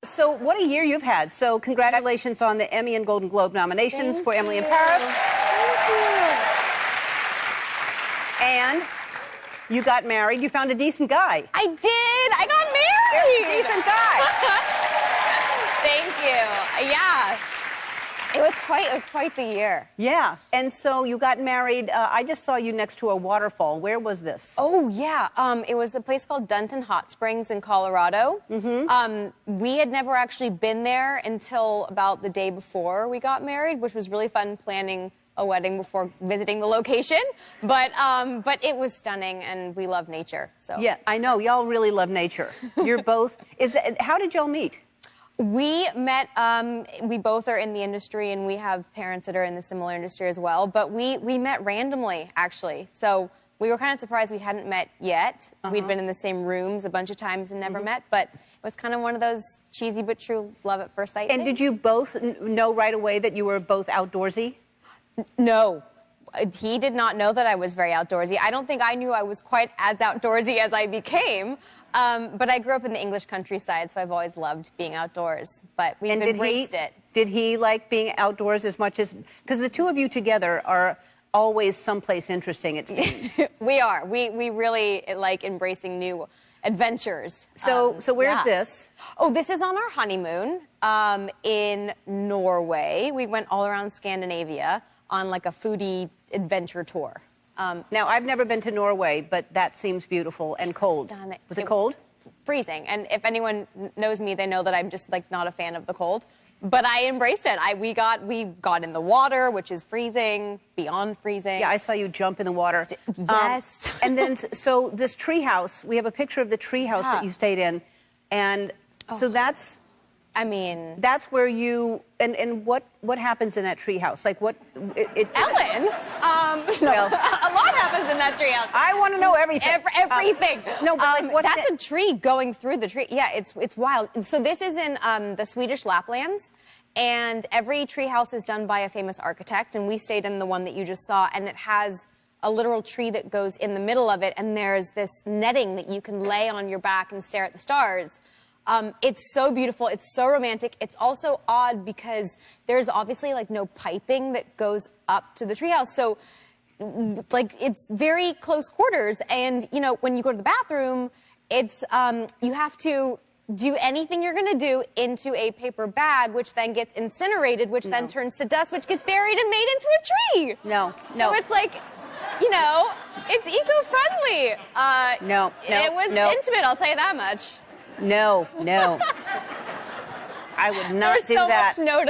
So what a year you've had. So congratulations on the Emmy and Golden Globe nominations for Emily in Paris. Thank you. And you got married. You found a decent guy. I did. I got married. A decent guy. Thank you. Yeah. It was quite the year. Yeah. And so you got married. I just saw you next to a waterfall. Where was this? Oh, yeah. It was a place called Dunton Hot Springs in Colorado. We had never actually been there until about the day before we got married, which was really fun planning a wedding before visiting the location. But it was stunning, and we love nature. So yeah, I know. Y'all really love nature. You're both. How did y'all meet? We met, we both are in the industry, and we have parents that are in the similar industry as well, but we met randomly, actually. So we were kind of surprised we hadn't met yet. We'd been in the same rooms a bunch of times and never met, but it was kind of one of those cheesy but true love at first sight And things. did you both know right away that you were both outdoorsy? No. He did not know that I was very outdoorsy. I don't think I knew I was quite as outdoorsy as I became. But I grew up in the English countryside, so I've always loved being outdoors. But we've embraced it. Did he like being outdoors as much as... Because the two of you together are always someplace interesting, it seems. We are. We really like embracing new adventures. So where's this? Oh, this is on our honeymoon in Norway. We went all around Scandinavia on like a foodie adventure tour. Now, I've never been to Norway, but that seems beautiful and cold. Stunning. Was it cold? Freezing. And if anyone knows me, they know that I'm just like not a fan of the cold. But I embraced it. We got in the water, which is freezing, beyond freezing. Yeah, I saw you jump in the water. Yes. And then, so this tree house, we have a picture of the tree house that you stayed in. And so that's... I mean... That's where you... And what happens in that tree house? Like, what... Ellen? Well, a lot happens in that tree house. I want to know everything. Everything. No, but like, that's a tree going through the tree. Yeah, it's wild. So this is in the Swedish Laplands, and every tree house is done by a famous architect, and we stayed in the one that you just saw, and it has a literal tree that goes in the middle of it, and there's this netting that you can lay on your back and stare at the stars. It's so beautiful. It's so romantic. It's also odd because there's obviously like no piping that goes up to the treehouse. So like it's very close quarters. And, you know, when you go to the bathroom, it's, you have to do anything you're going to do into a paper bag, which then gets incinerated, which then turns to dust, which gets buried and made into a tree. No. So it's like, you know, it's eco-friendly. It was intimate, I'll tell you that much. No. I would not do that. There's so much no